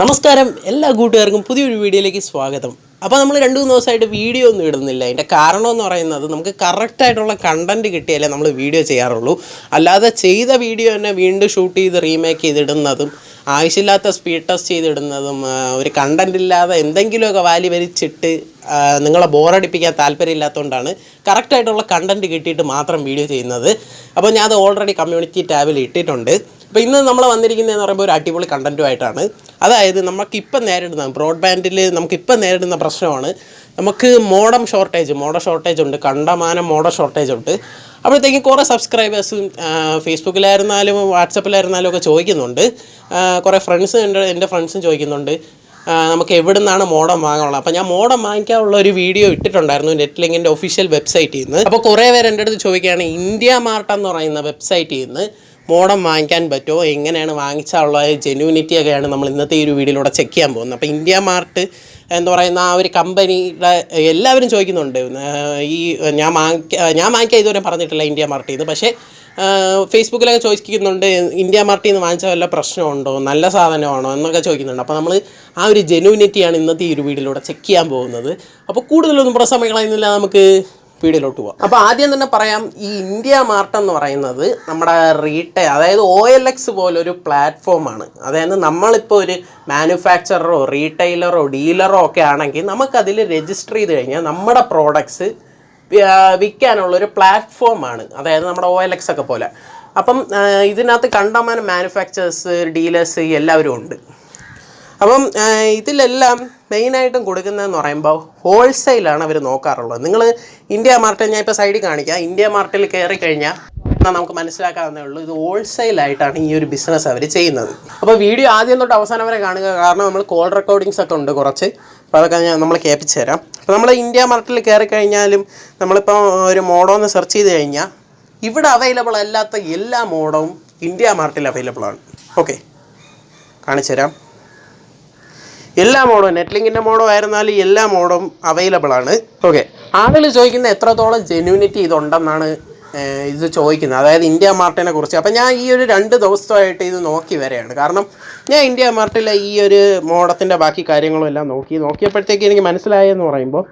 നമസ്കാരം എല്ലാ കൂട്ടുകാർക്കും പുതിയൊരു വീഡിയോയിലേക്ക് സ്വാഗതം. അപ്പോൾ നമ്മൾ 2-3 ദിവസമായിട്ട് വീഡിയോ ഒന്നും ഇടുന്നില്ല. അതിൻ്റെ കാരണം എന്ന് പറയുന്നത് നമുക്ക് കറക്റ്റായിട്ടുള്ള കണ്ടൻറ്റ് കിട്ടിയാലേ നമ്മൾ വീഡിയോ ചെയ്യാറുള്ളൂ. അല്ലാതെ ചെയ്ത വീഡിയോ തന്നെ വീണ്ടും ഷൂട്ട് ചെയ്ത് റീമേക്ക് ചെയ്തിടുന്നതും ആവശ്യമില്ലാത്ത സ്പീഡ് ടെസ്റ്റ് ചെയ്തിടുന്നതും ഒരു കണ്ടൻറ്റ് ഇല്ലാതെ എന്തെങ്കിലുമൊക്കെ വാലി വലിച്ചിട്ട് നിങ്ങളെ ബോറടിപ്പിക്കാൻ താല്പര്യമില്ലാത്തതുകൊണ്ടാണ് കറക്റ്റായിട്ടുള്ള കണ്ടൻറ്റ് കിട്ടിയിട്ട് മാത്രം വീഡിയോ ചെയ്യുന്നത്. അപ്പോൾ ഞാൻ അത് ഓൾറെഡി കമ്മ്യൂണിറ്റി ടാബിൽ ഇട്ടിട്ടുണ്ട്. അപ്പോൾ ഇന്ന് നമ്മൾ വന്നിരിക്കുന്നതെന്ന് പറയുമ്പോൾ ഒരു അടിപൊളി കണ്ടൻറ്റുമായിട്ടാണ്. അതായത് നമുക്കിപ്പം നേരിടുന്ന ബ്രോഡ്ബാൻഡിൽ നമുക്കിപ്പം നേരിടുന്ന പ്രശ്നമാണ് നമുക്ക് മോഡം ഷോർട്ടേജ് ഉണ്ട്, കണ്ടമാനം മോഡം ഷോർട്ടേജ് ഉണ്ട്. അപ്പോഴത്തേക്കും കുറേ സബ്സ്ക്രൈബേഴ്സും ഫേസ്ബുക്കിലായിരുന്നാലും വാട്സപ്പിലായിരുന്നാലും ഒക്കെ ചോദിക്കുന്നുണ്ട്. കുറേ എൻ്റെ ഫ്രണ്ട്സും ചോദിക്കുന്നുണ്ട് നമുക്ക് എവിടെ നിന്നാണ് മോഡം വാങ്ങാനുള്ളത്. അപ്പോൾ ഞാൻ മോഡം വാങ്ങിക്കാനുള്ള ഒരു വീഡിയോ ഇട്ടിട്ടുണ്ടായിരുന്നു നെറ്റ്ലിങ്കിൻ്റെ ഒഫീഷ്യൽ വെബ്സൈറ്റിൽ നിന്ന്. അപ്പോൾ കുറേ പേര് എൻ്റെ അടുത്ത് ചോദിക്കുകയാണ് ഇന്ത്യാമാർട്ട് എന്ന് പറയുന്ന വെബ്സൈറ്റിൽ നിന്ന് മോഡം വാങ്ങിക്കാൻ പറ്റുമോ, എങ്ങനെയാണ് വാങ്ങിച്ചാലുള്ള ജെന്യൂനിറ്റിയൊക്കെയാണ് നമ്മൾ ഇന്നത്തെ ഈ ഒരു വീഡിയോയിലൂടെ ചെക്ക് ചെയ്യാൻ പോകുന്നത്. അപ്പോൾ ഇന്ത്യാമാർട്ട് എന്ന് പറയുന്ന ആ ഒരു കമ്പനിയുടെ എല്ലാവരും ചോദിക്കുന്നുണ്ട്. ഞാൻ വാങ്ങിക്കാൻ ഇതുവരെ പറഞ്ഞിട്ടില്ല ഇന്ത്യാമാർട്ടിൽ നിന്ന്. പക്ഷേ ഫേസ്ബുക്കിലൊക്കെ ചോദിക്കുന്നുണ്ട് ഇന്ത്യാമാർട്ടിൽ നിന്ന് വാങ്ങിച്ചാൽ വല്ല പ്രശ്നമുണ്ടോ, നല്ല സാധനമാണോ എന്നൊക്കെ ചോദിക്കുന്നുണ്ട്. അപ്പോൾ നമ്മൾ ആ ഒരു ജെന്യൂനിറ്റിയാണ് ഇന്നത്തെ ഈ ഒരു വീഡിയോയിലൂടെ ചെക്ക് ചെയ്യാൻ പോകുന്നത്. അപ്പോൾ കൂടുതലൊന്നും പ്രശ്നം കളയുന്നില്ല, നമുക്ക് വീഡിയോയിലോട്ട് പോവാം. അപ്പോൾ ആദ്യം തന്നെ പറയാം, ഈ ഇന്ത്യാമാർട്ട് എന്ന് പറയുന്നത് നമ്മുടെ റീറ്റെയിൽ, അതായത് OLX പോലൊരു പ്ലാറ്റ്ഫോമാണ്. അതായത് നമ്മളിപ്പോൾ ഒരു മാനുഫാക്ചററോ റീറ്റെയിലറോ ഡീലറോ ഒക്കെ ആണെങ്കിൽ നമുക്കതിൽ രജിസ്റ്റർ ചെയ്ത് കഴിഞ്ഞാൽ നമ്മുടെ പ്രോഡക്ട്സ് വിൽക്കാനുള്ളൊരു പ്ലാറ്റ്ഫോമാണ്. അതായത് നമ്മുടെ OLX ഒക്കെ പോലെ. അപ്പം ഇതിനകത്ത് കണ്ടമാനം മാനുഫാക്ചേഴ്സ് ഡീലേഴ്സ് എല്ലാവരും ഉണ്ട്. അപ്പം ഇതിലെല്ലാം മെയിനായിട്ടും കൊടുക്കുന്നതെന്ന് പറയുമ്പോൾ ഹോൾസെയിലാണ് അവർ നോക്കാറുള്ളത്. നിങ്ങൾ ഇന്ത്യാമാർട്ട് ഞാൻ ഇപ്പോൾ സൈഡിൽ കാണിക്കാം. ഇന്ത്യാമാർട്ടിൽ കയറി കഴിഞ്ഞാൽ നമുക്ക് മനസ്സിലാക്കാവുന്നേ ഉള്ളൂ, ഇത് ഹോൾസെയിലായിട്ടാണ് ഈ ഒരു ബിസിനസ് അവർ ചെയ്യുന്നത്. അപ്പോൾ വീഡിയോ ആദ്യം തൊട്ട് അവസാനം വരെ കാണുക, കാരണം നമ്മൾ കോൾ റെക്കോർഡിങ്സ് ഒക്കെ ഉണ്ട് കുറച്ച്. അപ്പോൾ അതൊക്കെ നമ്മൾ കേൾപ്പിച്ച് തരാം. അപ്പോൾ നമ്മൾ ഇന്ത്യാമാർട്ടിൽ കയറി കഴിഞ്ഞാലും നമ്മളിപ്പോൾ ഒരു മോഡോന്ന് സെർച്ച് ചെയ്ത് കഴിഞ്ഞാൽ ഇവിടെ അവൈലബിൾ അല്ലാത്ത എല്ലാ മോഡവും ഇന്ത്യാമാർട്ടിൽ അവൈലബിളാണ്. ഓക്കെ, കാണിച്ചു തരാം. എല്ലാ മോഡും നെറ്റ്ലിങ്കിൻ്റെ മോഡോ ആയിരുന്നാലും എല്ലാ മോഡും അവൈലബിൾ ആണ്. ഓക്കെ, ആളുകൾ ചോദിക്കുന്നത് എത്രത്തോളം ജെന്യൂനിറ്റി ഇതുണ്ടെന്നാണ് ഇത് ചോദിക്കുന്നത്, അതായത് ഇന്ത്യാമാർട്ടിനെ കുറിച്ച്. അപ്പം ഞാൻ ഈ ഒരു 2 ദിവസമായിട്ട് ഇത് നോക്കി വരെയാണ്. കാരണം ഞാൻ ഇന്ത്യാമാർട്ടിലെ ഈ ഒരു മോഡത്തിൻ്റെ ബാക്കി കാര്യങ്ങളും എല്ലാം നോക്കിയപ്പോഴത്തേക്ക് എനിക്ക് മനസ്സിലായെന്ന് പറയുമ്പോൾ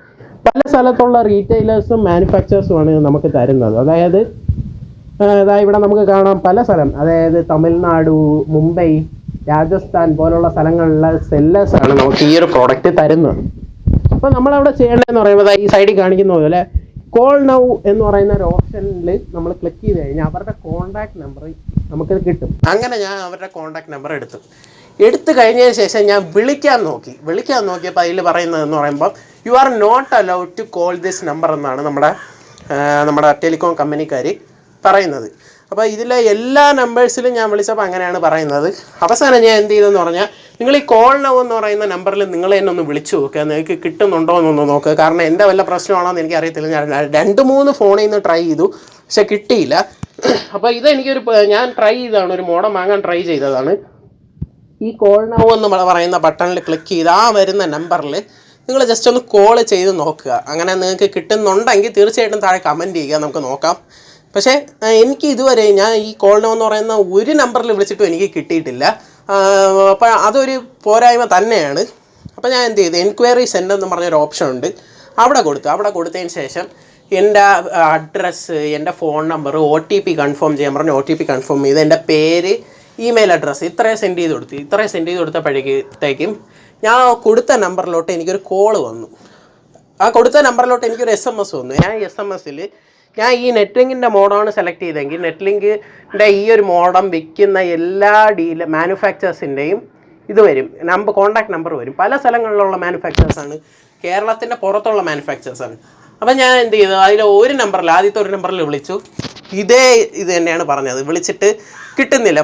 പല സ്ഥലത്തുള്ള റീറ്റെയിലേഴ്സും മാനുഫാക്ചേഴ്സുമാണ് നമുക്ക് തരുന്നത്. അതായത് ഇവിടെ നമുക്ക് കാണാം പല സ്ഥലം, അതായത് തമിഴ്നാട്, മുംബൈ, രാജസ്ഥാൻ പോലുള്ള സ്ഥലങ്ങളിലെ സെല്ലേഴ്സാണ് നമുക്ക് ഈ ഒരു പ്രോഡക്റ്റ് തരുന്നത്. അപ്പോൾ നമ്മളവിടെ ചെയ്യേണ്ടതെന്ന് പറയുമ്പോൾ ഈ സൈഡിൽ കാണിക്കുന്ന പോലെ കോൾ നൗ എന്ന് പറയുന്ന ഒരു ഓപ്ഷനിൽ നമ്മൾ ക്ലിക്ക് ചെയ്ത് കഴിഞ്ഞാൽ അവരുടെ കോൺടാക്ട് നമ്പർ നമുക്ക് കിട്ടും. അങ്ങനെ ഞാൻ അവരുടെ കോൺടാക്ട് നമ്പർ എടുത്തു കഴിഞ്ഞതിന് ശേഷം ഞാൻ വിളിക്കാൻ നോക്കിയപ്പോൾ അതിൽ പറയുന്നതെന്ന് പറയുമ്പോൾ you are not allowed to call this number എന്നാണ് നമ്മുടെ ടെലികോം കമ്പനിക്കാർ പറയുന്നത്. അപ്പോൾ ഇതിലെ എല്ലാ നമ്പേഴ്സിലും ഞാൻ വിളിച്ചപ്പോൾ അങ്ങനെയാണ് പറയുന്നത്. അവസാനം ഞാൻ എന്ത് ചെയ്തെന്ന് പറഞ്ഞാൽ, നിങ്ങൾ ഈ കോൾ നൗ എന്ന് പറയുന്ന നമ്പറിൽ നിങ്ങൾ തന്നെ ഒന്ന് വിളിച്ചു നോക്കുക, നിങ്ങൾക്ക് കിട്ടുന്നുണ്ടോ എന്നൊന്ന് നോക്കുക. കാരണം എൻ്റെ വല്ല പ്രശ്നമാണോ എന്ന് എനിക്കറിയത്തില്ല. ഞാൻ 2-3 ഫോണിൽ നിന്ന് ട്രൈ ചെയ്തു, പക്ഷെ കിട്ടിയില്ല. അപ്പോൾ ഞാൻ ട്രൈ ചെയ്തതാണ്, ഒരു മോഡം വാങ്ങാൻ ട്രൈ ചെയ്തതാണ്. ഈ കോൾ നൗ എന്ന് പറയുന്ന ബട്ടണിൽ ക്ലിക്ക് ചെയ്ത് ആ വരുന്ന നമ്പറിൽ നിങ്ങൾ ജസ്റ്റ് ഒന്ന് കോൾ ചെയ്ത് നോക്കുക. അങ്ങനെ നിങ്ങൾക്ക് കിട്ടുന്നുണ്ടെങ്കിൽ തീർച്ചയായിട്ടും താഴെ കമൻറ്റ് ചെയ്യുക, നമുക്ക് നോക്കാം. പക്ഷേ എനിക്ക് ഇതുവരെ ഞാൻ ഈ കോൾ നൗ എന്ന് പറയുന്ന ഒരു നമ്പറിൽ വിളിച്ചിട്ടും എനിക്ക് കിട്ടിയിട്ടില്ല. അപ്പോൾ അതൊരു പോരായ്മ തന്നെയാണ്. അപ്പോൾ ഞാൻ എന്ത് ചെയ്തു, എൻക്വയറീസ് എന്ന് പറഞ്ഞൊരു ഓപ്ഷൻ ഉണ്ട്, അവിടെ കൊടുത്തതിന് ശേഷം എൻ്റെ അഡ്രസ്സ്, എൻ്റെ ഫോൺ നമ്പർ, OTP കൺഫേം ചെയ്യാൻ പറഞ്ഞ് OTP കൺഫേം ചെയ്ത് എൻ്റെ പേര്, ഇമെയിൽ അഡ്രസ്സ് ഇത്രയും സെൻഡ് ചെയ്ത് കൊടുത്തപ്പോഴത്തേക്കും ഞാൻ കൊടുത്ത നമ്പറിലോട്ട് എനിക്കൊരു കോള് വന്നു. ആ കൊടുത്ത നമ്പറിലോട്ട് എനിക്കൊരു SMS വന്നു. ഞാൻ SMS-ൽ ഞാൻ ഈ നെറ്റ്ലിങ്കിൻ്റെ മോഡമാണ് സെലക്ട് ചെയ്തെങ്കിൽ നെറ്റ്ലിങ്കിൻ്റെ ഈ ഒരു മോഡം വിൽക്കുന്ന എല്ലാ മാനുഫാക്ചേഴ്സിൻ്റെയും ഇത് വരും, കോൺടാക്ട് നമ്പർ വരും. പല സ്ഥലങ്ങളിലുള്ള മാനുഫാക്ചേഴ്സാണ്, കേരളത്തിൻ്റെ പുറത്തുള്ള മാനുഫാക്ചേഴ്സാണ്. അപ്പം ഞാൻ എന്ത് ചെയ്തു, ആദ്യത്തെ ഒരു നമ്പറിൽ വിളിച്ചു. ഇത് തന്നെയാണ് പറഞ്ഞത്. വിളിച്ചിട്ട്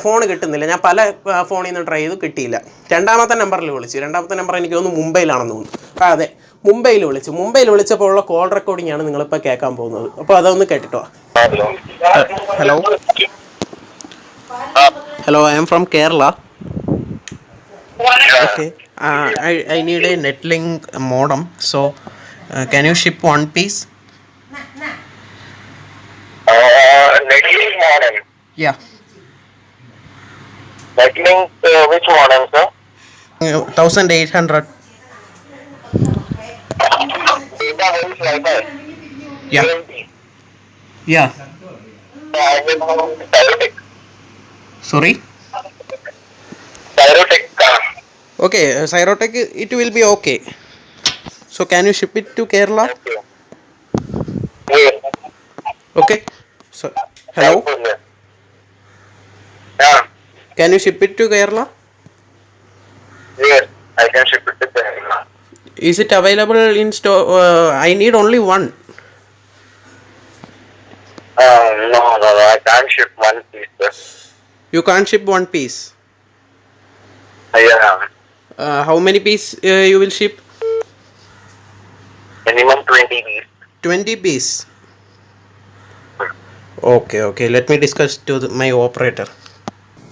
ഫോൺ കിട്ടുന്നില്ല. ഞാൻ പല ഫോണിൽ നിന്ന് ട്രൈ ചെയ്തു, കിട്ടിയില്ല. രണ്ടാമത്തെ നമ്പറിൽ വിളിച്ചു. രണ്ടാമത്തെ നമ്പർ എനിക്ക് തോന്നുന്നു മുംബൈയിലാണെന്ന് തോന്നുന്നു. അതെ, മുംബൈയിൽ വിളിച്ചപ്പോൾ ഉള്ള കോൾ റെക്കോർഡിംഗ് ആണ് നിങ്ങളിപ്പോൾ കേൾക്കാൻ പോകുന്നത്. അപ്പോൾ അതൊന്ന് കേട്ടിട്ടോ. Hello, I am from Kerala. Okay, I need a netlink modem, so can you ship one piece? Netlink modem? Yeah. Netlink which modem, sir? 1800. Data is like that. Yeah. Yeah. Tyrotech. Sorry. Tyrotech. Okay, Cyrotech, it will be okay. So can you ship it to Kerala? Okay. Yes. Okay. So hello. Yeah. Can you ship it to Kerala? Yes. I can ship it to Kerala. Is it available in store? I need only one. No, I can't ship one piece, sir. You can't ship one piece. Yeah. How many piece you will ship? Minimum 20 piece. 20 piece. Okay. Let me discuss to my operator.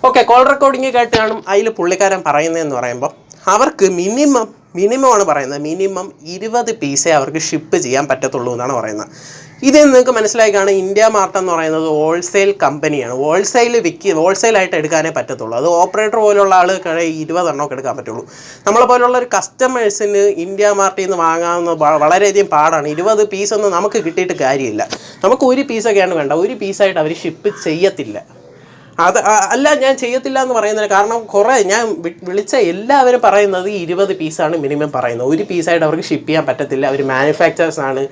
Okay, call recording കേട്ട് കാണും. അതിൽ പുള്ളിക്കാരൻ പറയുന്നതെന്ന് പറയുമ്പോൾ അവർക്ക് minimum ആണ് പറയുന്നത്. Minimum 20 പീസേ അവർക്ക് ഷിപ്പ് ചെയ്യാൻ പറ്റത്തുള്ളൂ എന്നാണ് പറയുന്നത്. ഇതിൽ നിങ്ങൾക്ക് മനസ്സിലായി കാണും, ഇന്ത്യ മാർട്ട് എന്ന് പറയുന്നത് ഹോൾസെയിൽ കമ്പനിയാണ്. ഹോൾസെയിലായിട്ട് എടുക്കാനേ പറ്റത്തുള്ളൂ. അത് ഓപ്പറേറ്റർ പോലുള്ള ആൾക്ക് 20 എണ്ണമൊക്കെ എടുക്കാൻ പറ്റുള്ളൂ. നമ്മളെ പോലുള്ള ഒരു കസ്റ്റമേഴ്സിന് ഇന്ത്യ മാർട്ടിൽ നിന്ന് വാങ്ങാവുന്ന വളരെയധികം പാടാണ്. 20 പീസൊന്നും നമുക്ക് കിട്ടിയിട്ട് കാര്യമില്ല. നമുക്ക് ഒരു പീസൊക്കെയാണ് വേണ്ട. ഒരു പീസായിട്ട് അവർ ഷിപ്പ് ചെയ്യത്തില്ല. അത് അല്ല, ഞാൻ ചെയ്യത്തില്ല എന്ന് പറയുന്നില്ല. കാരണം കുറേ ഞാൻ വിളിച്ച എല്ലാവരും പറയുന്നത് 20 പീസാണ് മിനിമം പറയുന്നത്. ഒരു പീസായിട്ട് അവർക്ക് ഷിപ്പ് ചെയ്യാൻ പറ്റത്തില്ല. അവർ മാനുഫാക്ചേഴ്സാണ്,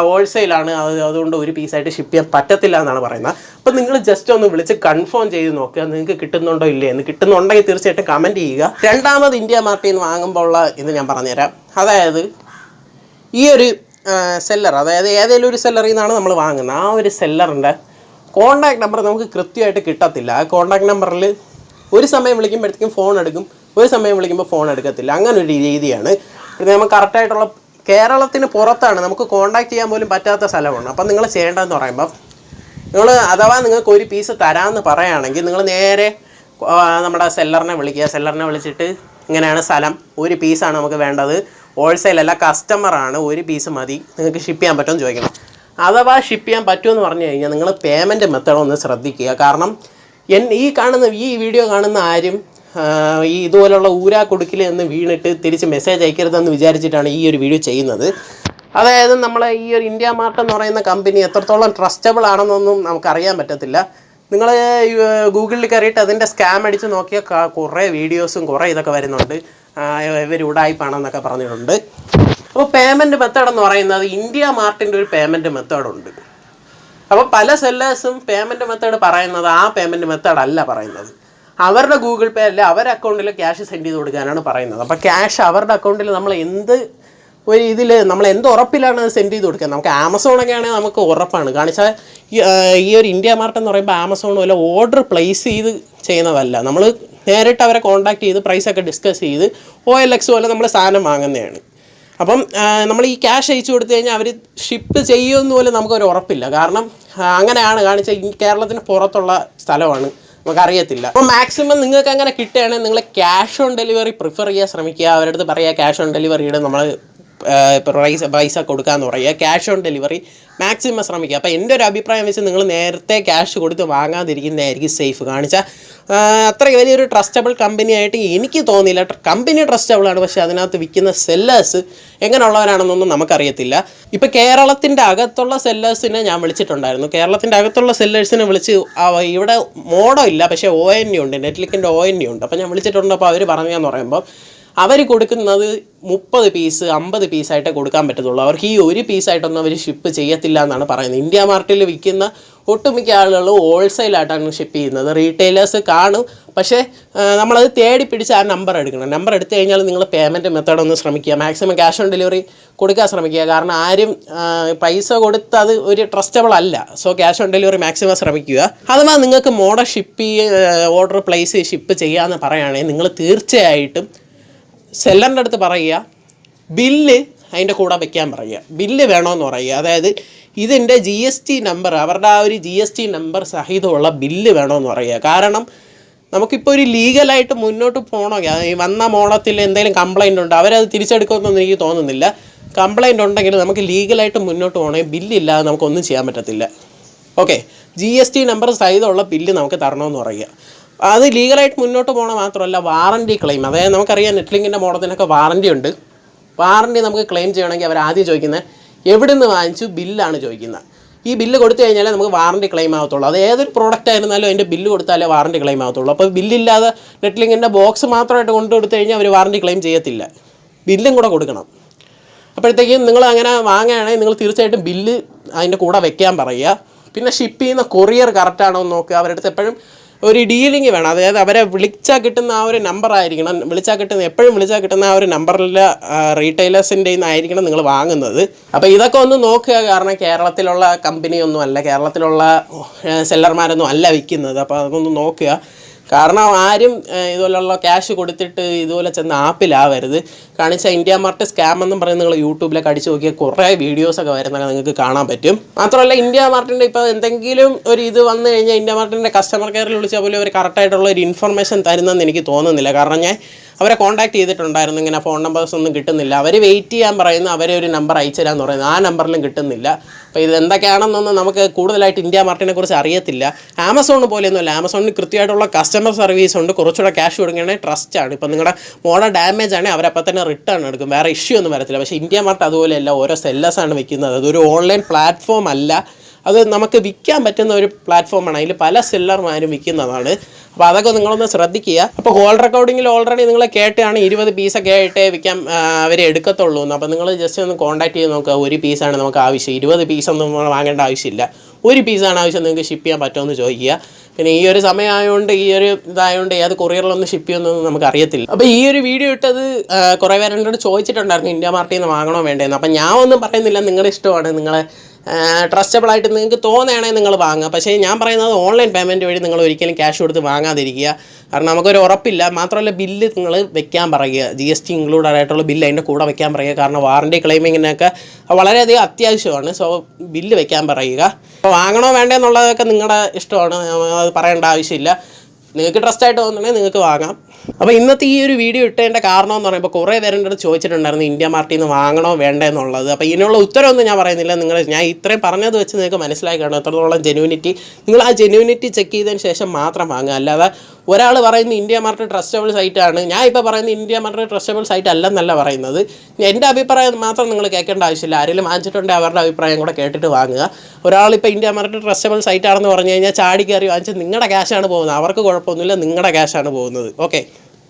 ഹോൾസെയിലാണ്, അതുകൊണ്ട് ഒരു പീസായിട്ട് ഷിപ്പ് ചെയ്യാൻ പറ്റത്തില്ല എന്നാണ് പറയുന്നത്. അപ്പോൾ നിങ്ങൾ ജസ്റ്റ് ഒന്ന് വിളിച്ച് കൺഫേം ചെയ്ത് നോക്കുക, നിങ്ങൾക്ക് കിട്ടുന്നുണ്ടോ ഇല്ലേ എന്ന്. കിട്ടുന്നുണ്ടെങ്കിൽ തീർച്ചയായിട്ടും കമൻറ്റ് ചെയ്യുക. രണ്ടാമത് ഇന്ത്യ മാർട്ടിൽ നിന്ന് വാങ്ങുമ്പോൾ ഉള്ള ഇത് ഞാൻ പറഞ്ഞുതരാം. അതായത് ഈ ഒരു സെല്ലർ, അതായത് ഏതെങ്കിലും ഒരു സെല്ലറിൽ നിന്നാണ് നമ്മൾ വാങ്ങുന്നത്. ആ ഒരു സെല്ലറിൻ്റെ കോൺടാക്ട് നമ്പർ നമുക്ക് കൃത്യമായിട്ട് കിട്ടത്തില്ല. ആ കോൺടാക്ട് നമ്പറിൽ ഒരു സമയം വിളിക്കുമ്പോഴത്തേക്കും ഫോൺ എടുക്കും, ഒരു സമയം വിളിക്കുമ്പോൾ ഫോൺ എടുക്കത്തില്ല. അങ്ങനെ ഒരു രീതിയാണ്. പിന്നെ നമുക്ക് കറക്റ്റായിട്ടുള്ള കേരളത്തിന് പുറത്താണ്, നമുക്ക് കോൺടാക്ട് ചെയ്യാൻ പോലും പറ്റാത്ത സ്ഥലമാണ്. അപ്പം നിങ്ങൾ ചെയ്യേണ്ടതെന്ന് പറയുമ്പം, അഥവാ നിങ്ങൾക്ക് ഒരു പീസ് തരാമെന്ന് പറയുകയാണെങ്കിൽ നിങ്ങൾ നേരെ നമ്മുടെ സെല്ലറിനെ വിളിക്കുക. സെല്ലറിനെ വിളിച്ചിട്ട് ഇങ്ങനെയാണ് സ്ഥലം, ഒരു പീസാണ് നമുക്ക് വേണ്ടത്, ഹോൾസെയിലല്ല കസ്റ്റമറാണ്, ഒരു പീസ് മതി, നിങ്ങൾക്ക് ഷിപ്പ് ചെയ്യാൻ പറ്റുമെന്ന് ചോദിക്കണം. അഥവാ ഷിപ്പ് ചെയ്യാൻ പറ്റുമെന്ന് പറഞ്ഞു കഴിഞ്ഞാൽ നിങ്ങൾ പേയ്മെൻറ്റ് മെത്തേഡ് ഒന്ന് ശ്രദ്ധിക്കുക. കാരണം ഈ വീഡിയോ കാണുന്ന ആരും ഇതുപോലുള്ള ഊരാ കൊടുക്കിൽ നിന്ന് വീണിട്ട് തിരിച്ച് മെസ്സേജ് അയക്കരുതെന്ന് വിചാരിച്ചിട്ടാണ് ഈ ഒരു വീഡിയോ ചെയ്യുന്നത്. അതായത് നമ്മളെ ഈ ഒരു ഇന്ത്യ മാർട്ട് എന്ന് പറയുന്ന കമ്പനി എത്രത്തോളം ട്രസ്റ്റബിൾ ആണെന്നൊന്നും നമുക്കറിയാൻ പറ്റത്തില്ല. നിങ്ങൾ ഗൂഗിളിൽ കയറിയിട്ട് അതിൻ്റെ സ്കാം അടിച്ച് നോക്കിയാൽ കുറേ വീഡിയോസും കുറേ ഇതൊക്കെ വരുന്നുണ്ട്. ഇവർ ഉടായിപ്പാണെന്നൊക്കെ പറഞ്ഞിട്ടുണ്ട്. അപ്പോൾ പേയ്മെൻറ്റ് മെത്തേഡ് എന്ന് പറയുന്നത് ഇന്ത്യ മാർട്ടിൻ്റെ ഒരു പേയ്മെൻറ്റ് മെത്തേഡുണ്ട്. അപ്പോൾ പല സെല്ലേഴ്സും പേയ്മെൻറ്റ് മെത്തേഡ് പറയുന്നത് ആ പേയ്മെൻറ്റ് മെത്തേഡ് അല്ല പറയുന്നത്. അവരുടെ ഗൂഗിൾ പേ അല്ല, അവരുടെ അക്കൗണ്ടിൽ ക്യാഷ് സെൻഡ് ചെയ്ത് കൊടുക്കാനാണ് പറയുന്നത്. അപ്പോൾ ക്യാഷ് അവരുടെ അക്കൗണ്ടിൽ നമ്മൾ എന്ത് ഉറപ്പിലാണ് സെൻഡ് ചെയ്ത് കൊടുക്കുക. നമുക്ക് ആമസോണൊക്കെ ആണെങ്കിൽ നമുക്ക് ഉറപ്പാണ്. കാണിച്ചാൽ ഈ ഒരു ഇന്ത്യ മാർട്ട് എന്ന് പറയുമ്പോൾ ആമസോൺ വല്ല ഓർഡർ പ്ലേസ് ചെയ്ത് ചെയ്യുന്നതല്ല. നമ്മൾ നേരിട്ട് അവരെ കോൺടാക്ട് ചെയ്ത് പ്രൈസൊക്കെ ഡിസ്കസ് ചെയ്ത് OLX പോലെ നമ്മൾ സാധനം വാങ്ങുന്നതാണ്. അപ്പം നമ്മൾ ഈ ക്യാഷ് അയച്ചു കൊടുത്തു കഴിഞ്ഞാൽ അവർ ഷിപ്പ് ചെയ്യുമെന്ന് പോലും നമുക്കൊരു ഉറപ്പില്ല. കാരണം അങ്ങനെയാണ് കാണിച്ചാൽ ഈ കേരളത്തിന് പുറത്തുള്ള സ്ഥലമാണ്, നമുക്കറിയത്തില്ല. അപ്പോൾ മാക്സിമം നിങ്ങൾക്ക് അങ്ങനെ കിട്ടുകയാണെങ്കിൽ നിങ്ങൾ ക്യാഷ് ഓൺ ഡെലിവറി പ്രിഫർ ചെയ്യാൻ ശ്രമിക്കുക. അവരുടെ അടുത്ത് പറയുക ക്യാഷ് ഓൺ ഡെലിവറിയുടെ നമ്മൾ പൈസ കൊടുക്കാമെന്ന് പറയുക. ക്യാഷ് ഓൺ ഡെലിവറി മാക്സിമം ശ്രമിക്കുക. അപ്പോൾ എൻ്റെ ഒരു അഭിപ്രായം വെച്ച് നിങ്ങൾ നേരത്തെ ക്യാഷ് കൊടുത്ത് വാങ്ങാതിരിക്കുന്നതായിരിക്കും സേഫ്. കാണിച്ചാൽ അത്ര വലിയൊരു ട്രസ്റ്റബിൾ കമ്പനിയായിട്ട് എനിക്ക് തോന്നിയില്ല. കമ്പനി ട്രസ്റ്റബിളാണ്, പക്ഷേ അതിനകത്ത് വിൽക്കുന്ന സെല്ലേഴ്സ് എങ്ങനെയുള്ളവരാണെന്നൊന്നും നമുക്കറിയത്തില്ല. ഇപ്പോൾ കേരളത്തിൻ്റെ അകത്തുള്ള സെല്ലേഴ്സിനെ ഞാൻ വിളിച്ചിട്ടുണ്ടായിരുന്നു. കേരളത്തിൻ്റെ അകത്തുള്ള സെല്ലേഴ്സിനെ വിളിച്ച് ഇവിടെ മോഡോ ഇല്ല, പക്ഷേ ONE ഉണ്ട്, നെറ്റ്ലിക്കിൻ്റെ ONE ഉണ്ട്. അപ്പോൾ ഞാൻ വിളിച്ചിട്ടുണ്ട്. അപ്പോൾ അവർ പറഞ്ഞതെന്ന് പറയുമ്പോൾ അവർ കൊടുക്കുന്നത് 30 പീസ് 50 പീസായിട്ടേ കൊടുക്കാൻ പറ്റത്തുള്ളൂ. അവർക്ക് ഈ ഒരു പീസായിട്ടൊന്നും അവർ ഷിപ്പ് ചെയ്യത്തില്ല എന്നാണ് പറയുന്നത്. ഇന്ത്യ മാർട്ടിൽ വിൽക്കുന്ന ഒട്ടുമിക്ക ആളുകൾ ഹോൾസെയിലായിട്ടാണ് ഷിപ്പ് ചെയ്യുന്നത്. റീറ്റെയിലേഴ്സ് കാണും, പക്ഷേ നമ്മളത് തേടി പിടിച്ച് ആ നമ്പർ എടുക്കണം. നമ്പർ എടുത്തു കഴിഞ്ഞാൽ നിങ്ങൾ പേയ്മെൻറ്റ് മെത്തേഡ് ഒന്ന് ശ്രമിക്കുക. മാക്സിമം ക്യാഷ് ഓൺ ഡെലിവറി കൊടുക്കാൻ ശ്രമിക്കുക. കാരണം ആരും പൈസ കൊടുത്ത് അത് ഒരു ട്രസ്റ്റബിൾ അല്ല. So cash on delivery maximum ശ്രമിക്കുക. അഥവാ നിങ്ങൾക്ക് മോഡൽ ഓർഡർ പ്ലേസ് ഷിപ്പ് ചെയ്യാമെന്ന് പറയുകയാണെങ്കിൽ നിങ്ങൾ തീർച്ചയായിട്ടും സെല്ലറിൻ്റെ അടുത്ത് പറയുക, ബില്ല് അതിൻ്റെ കൂടെ വയ്ക്കാൻ പറയുക. ബില്ല് വേണമെന്ന് പറയുക. അതായത് ഇതിൻ്റെ GST നമ്പർ, അവരുടെ ആ ഒരു GST നമ്പർ സഹിതമുള്ള ബില്ല് വേണമെന്ന് പറയുക. കാരണം നമുക്കിപ്പോൾ ഒരു ലീഗലായിട്ട് മുന്നോട്ട് പോകണമെങ്കിൽ ഈ വന്ന മോഡത്തിൽ എന്തെങ്കിലും കംപ്ലയിൻ്റ് ഉണ്ട്, അവരത് തിരിച്ചെടുക്കുമെന്നൊന്നും എനിക്ക് തോന്നുന്നില്ല. കംപ്ലയിൻ്റ് ഉണ്ടെങ്കിൽ നമുക്ക് ലീഗലായിട്ട് മുന്നോട്ട് പോകണമെങ്കിൽ ബില്ലില്ലാതെ നമുക്കൊന്നും ചെയ്യാൻ പറ്റത്തില്ല. ഓക്കെ, GST നമ്പർ സഹിതമുള്ള ബില്ല് നമുക്ക് തരണമെന്ന് പറയുക. അത് ലീഗലായിട്ട് മുന്നോട്ട് പോകണം മാത്രമല്ല വാറണ്ടി ക്ലെയിം, അതായത് നമുക്കറിയാം നെറ്റ്ലിങ്കിൻ്റെ മോഡത്തിനൊക്കെ വാറണ്ടി ഉണ്ട്. വാറണ്ടി നമുക്ക് ക്ലെയിം ചെയ്യണമെങ്കിൽ അവർ ആദ്യം ചോദിക്കുന്നത് എവിടെ നിന്ന് വാങ്ങിച്ചു ബില്ലാണ് ചോദിക്കുന്നത്. ഈ ബില്ല് കൊടുത്തു കഴിഞ്ഞാലേ നമുക്ക് വാറണ്ടി ക്ലെയിം ആകത്തുള്ളൂ. അത് ഏതൊരു പ്രോഡക്റ്റ് ആയിരുന്നാലും അതിൻ്റെ ബില്ല് കൊടുത്താലേ വാറണ്ടി ക്ലെയിം ആകത്തുള്ളൂ. അപ്പോൾ ബില്ലില്ലാതെ നെറ്റ്ലിങ്കിൻ്റെ ബോക്സ് മാത്രമായിട്ട് കൊണ്ടു കൊടുത്തു കഴിഞ്ഞാൽ അവർ വാറണ്ടി ക്ലെയിം ചെയ്യത്തില്ല, ബില്ലും കൂടെ കൊടുക്കണം. അപ്പോഴത്തേക്കും നിങ്ങൾ അങ്ങനെ വാങ്ങുകയാണെങ്കിൽ നിങ്ങൾ തീർച്ചയായിട്ടും ബില്ല് അതിൻ്റെ കൂടെ വെക്കാൻ പറയുക. പിന്നെ ഷിപ്പ് ചെയ്യുന്ന കൊറിയർ കറക്റ്റാണോ എന്ന് നോക്കുക. അവരുടെ അടുത്ത് എപ്പോഴും ഒരു ഡീലിംഗ് വേണം, അതായത് അവരെ വിളിച്ചാൽ കിട്ടുന്ന ആ ഒരു നമ്പർ ആയിരിക്കണം, എപ്പോഴും വിളിച്ചാൽ കിട്ടുന്ന ആ ഒരു നമ്പറിൽ റീറ്റെയിലേഴ്സിൻ്റെ ആയിരിക്കണം നിങ്ങൾ വാങ്ങുന്നത്. അപ്പോൾ ഇതൊക്കെ ഒന്ന് നോക്കുക. കാരണം കേരളത്തിലുള്ള കമ്പനിയൊന്നും അല്ല, കേരളത്തിലുള്ള സെല്ലർമാരൊന്നും അല്ല വിൽക്കുന്നത്. അപ്പോൾ അതൊന്ന് നോക്കുക. കാരണം ആരും ഇതുപോലുള്ള ക്യാഷ് കൊടുത്തിട്ട് ഇതുപോലെ ചെന്ന് ആപ്പിലാവരുത്. കാണിച്ച ഇന്ത്യാമാർട്ട് സ്കാം എന്നും പറഞ്ഞ് നിങ്ങൾ യൂട്യൂബിലൊക്കെ അടിച്ച് നോക്കിയാൽ കുറേ വീഡിയോസൊക്കെ വരുന്നതൊക്കെ നിങ്ങൾക്ക് കാണാൻ പറ്റും. മാത്രമല്ല ഇന്ത്യാമാർട്ടിൻ്റെ ഇപ്പോൾ എന്തെങ്കിലും ഒരു ഇത് വന്നു കഴിഞ്ഞാൽ ഇന്ത്യാമാർട്ടിൻ്റെ കസ്റ്റമർ കെയറിൽ വിളിച്ചാൽ പോലും അവർ കറക്റ്റായിട്ടുള്ള ഒരു ഇൻഫർമേഷൻ തരുന്നെന്ന് എനിക്ക് തോന്നുന്നില്ല. കാരണം ഞാൻ അവരെ കോൺടാക്ട് ചെയ്തിട്ടുണ്ടായിരുന്നു, ഇങ്ങനെ ഫോൺ നമ്പേഴ്സ് ഒന്നും കിട്ടുന്നില്ല. അവർ വെയിറ്റ് ചെയ്യാൻ പറയുന്നു, അവരെ ഒരു നമ്പർ അയച്ചു തരാമെന്ന് പറയുന്നത്, ആ നമ്പറിലും കിട്ടുന്നില്ല. അപ്പോൾ ഇത് എന്തൊക്കെയാണെന്നൊന്നും നമുക്ക് കൂടുതലായിട്ട് ഇന്ത്യാമാർട്ടിനെ കുറിച്ച് അറിയത്തില്ല. ആമസോൺ പോലെയൊന്നുമല്ല, ആമസോണിന് കൃത്യമായിട്ടുള്ള കസ്റ്റമർ സർവീസ് ഉണ്ട്. കുറച്ചുകൂടെ ക്യാഷ് കൊടുക്കുകയാണെങ്കിൽ ട്രസ്റ്റാണ്. ഇപ്പോൾ നിങ്ങളുടെ മോഡൽ ഡാമേജ് ആണെങ്കിൽ അവരപ്പോൾ തന്നെ റിട്ടേൺ എടുക്കും, വേറെ ഇഷ്യൂ ഒന്നും വരത്തില്ല. പക്ഷേ ഇന്ത്യാമാർട്ട് അതുപോലെയല്ല, ഓരോ സെല്ലേഴ്സാണ് വെക്കുന്നത്. അതൊരു ഓൺലൈൻ പ്ലാറ്റ്ഫോം അല്ല, അത് നമുക്ക് വിൽക്കാൻ പറ്റുന്ന ഒരു പ്ലാറ്റ്ഫോമാണ്. അതിൽ പല സെല്ലർമാരും വിൽക്കുന്നതാണ്. അപ്പോൾ അതൊക്കെ നിങ്ങളൊന്ന് ശ്രദ്ധിക്കുക. അപ്പോൾ കോൾ റെക്കോർഡിങ്ങിൽ ഓൾറെഡി നിങ്ങൾ കേട്ടാണ് 20 പീസൊക്കെ ആയിട്ടേ വിൽക്കാൻ അവർ എടുക്കത്തുള്ളൂ എന്ന്. അപ്പോൾ നിങ്ങൾ ജസ്റ്റ് ഒന്ന് കോൺടാക്ട് ചെയ്ത് നോക്കുക. ഒരു പീസാണ് നമുക്ക് ആവശ്യം, 20 പീസൊന്നും വാങ്ങേണ്ട ആവശ്യമില്ല. ഒരു പീസാണ് ആവശ്യം, നിങ്ങൾക്ക് ഷിപ്പ് ചെയ്യാൻ പറ്റുമെന്ന് ചോദിക്കുക. പിന്നെ ഈ ഒരു സമയമായതുകൊണ്ട് ഈ ഒരു ഇതായതുകൊണ്ട് ഏത് കൊറിയറിലൊന്നും ഷിപ്പ് ചെയ്യുമെന്നൊന്നും നമുക്ക് അറിയത്തില്ല. അപ്പോൾ ഈ ഒരു വീഡിയോ ഇട്ടത് കുറേ പേര് എന്നോട് ചോദിച്ചിട്ടുണ്ടായിരുന്നു ഇന്ത്യാമാർട്ടിൽ നിന്ന് വാങ്ങണോ വേണ്ടതെന്ന്. അപ്പോൾ ഞാൻ ഒന്നും പറയുന്നില്ല, നിങ്ങളുടെ ഇഷ്ടമാണ്. നിങ്ങളെ ട്രസ്റ്റബിളായിട്ട് നിങ്ങൾക്ക് തോന്നുകയാണെങ്കിൽ നിങ്ങൾ വാങ്ങുക. പക്ഷേ ഞാൻ പറയുന്നത് ഓൺലൈൻ പേയ്മെൻറ്റ് വഴി നിങ്ങൾ ഒരിക്കലും ക്യാഷ് കൊടുത്ത് വാങ്ങാതിരിക്കുക. കാരണം നമുക്കൊരു ഉറപ്പില്ല. മാത്രമല്ല ബില്ല് നിങ്ങൾ വെക്കാൻ പറയുക, GST ഇൻക്ലൂഡ് ആയിട്ടുള്ള ബില്ല് അതിൻ്റെ കൂടെ വെക്കാൻ പറയുക. കാരണം വാറണ്ടി ക്ലെയിമിങ്ങിനൊക്കെ വളരെയധികം അത്യാവശ്യമാണ്. സോ ബില്ല് വെക്കാൻ പറയുക. അപ്പോൾ വാങ്ങണോ വേണ്ടേ എന്നുള്ളതൊക്കെ നിങ്ങളുടെ ഇഷ്ടമാണ്, അത് പറയേണ്ട ആവശ്യമില്ല. നിങ്ങൾക്ക് ട്രസ്റ്റായിട്ട് തോന്നുന്നുണ്ടെങ്കിൽ നിങ്ങൾക്ക് വാങ്ങാം. അപ്പോൾ ഇന്നത്തെ ഈ ഒരു വീഡിയോ ഇട്ടതിൻ്റെ കാരണം എന്ന് പറയുമ്പോൾ കുറേ പേരെൻ്റെ ചോദിച്ചിട്ടുണ്ടായിരുന്നു ഇന്ത്യാമാർട്ടിൽ നിന്ന് വാങ്ങണോ വേണ്ടേ എന്നുള്ളത്. അപ്പോൾ ഇതിനുള്ള ഉത്തരവൊന്നും ഞാൻ പറയുന്നില്ല. ഞാൻ ഇത്രയും പറഞ്ഞത് വെച്ച് നിങ്ങൾക്ക് മനസ്സിലാക്കി കാണും എത്രത്തോളം ജെന്യൂനിറ്റി. നിങ്ങൾ ആ ജെന്യൂനിറ്റി ചെക്ക് ചെയ്തതിന് ശേഷം മാത്രം വാങ്ങുക. അല്ലാതെ ഒരാൾ പറയുന്ന ഇന്ത്യാമാർട്ട് ട്രസ്റ്റബിൾ സൈറ്റാണ്, ഞാൻ ഇപ്പോൾ പറയുന്നത് ഇന്ത്യാമാർട്ട് ട്രസ്റ്റബിൾ സൈറ്റ് അല്ലെന്നല്ല പറയുന്നത്. എൻ്റെ അഭിപ്രായം മാത്രം നിങ്ങൾ കേൾക്കേണ്ട ആവശ്യമില്ല. ആരെങ്കിലും വാങ്ങിച്ചിട്ടുണ്ടെങ്കിൽ അവരുടെ അഭിപ്രായം കൂടെ കേട്ടിട്ട് വാങ്ങുക. ഒരാളിപ്പോൾ ഇന്ത്യാമാർട്ട് ട്രസ്റ്റബിൾ സൈറ്റാണെന്ന് പറഞ്ഞു കഴിഞ്ഞാൽ ചാടി കയറി വാങ്ങിച്ചാൽ നിങ്ങളുടെ ക്യാഷാണ് പോകുന്നത്, അവർക്ക് കുഴപ്പമൊന്നുമില്ല, നിങ്ങളുടെ ക്യാഷാണ് പോകുന്നത്. ഓക്കെ,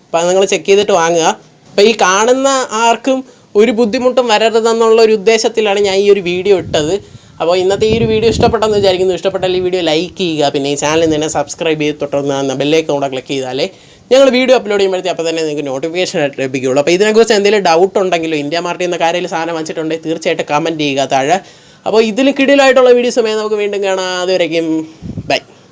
അപ്പോൾ അത് നിങ്ങൾ ചെക്ക് ചെയ്തിട്ട് വാങ്ങുക. അപ്പോൾ ഈ കാണുന്ന ആർക്കും ഒരു ബുദ്ധിമുട്ടും വരരുതെന്നുള്ള ഒരു ഉദ്ദേശത്തിലാണ് ഞാൻ ഈ ഒരു വീഡിയോ ഇട്ടത്. അപ്പോൾ ഇന്നത്തെ ഈ ഒരു വീഡിയോ ഇഷ്ടപ്പെട്ടെന്ന് വിചാരിക്കുന്നു. ഇഷ്ടപ്പെട്ടാൽ ഈ വീഡിയോ ലൈക്ക് ചെയ്യുക. പിന്നെ ഈ ചാനലിൽ തന്നെ സബ്സ്ക്രൈബ് ചെയ്ത് തൊട്ടൊന്ന് ബെല്ലൈക്കൺ കൂടെ ക്ലിക്ക് ചെയ്താലേ ഞങ്ങൾ വീഡിയോ അപ്ലോഡ് ചെയ്യുമ്പോഴത്തേക്ക് അപ്പോൾ തന്നെ നിങ്ങൾക്ക് നോട്ടിഫിക്കേഷൻ ആയിട്ട് ലഭിക്കുകയുള്ളൂ. അപ്പോൾ ഇതിനെക്കുറിച്ച് എന്തെങ്കിലും ഡൗട്ട് ഉണ്ടെങ്കിലോ ഇന്ത്യാമാർട്ടിൽ നിന്ന് കാര്യത്തിൽ സാധനം വാങ്ങിച്ചിട്ടുണ്ടെങ്കിൽ തീർച്ചയായിട്ടും കമൻറ്റ് ചെയ്യുക താഴെ. അപ്പോൾ ഇതിൽ കിടിലായിട്ടുള്ള വീഡിയോസുമായി നമുക്ക് വീണ്ടും കാണാം. അതുവരേക്കും ബൈ.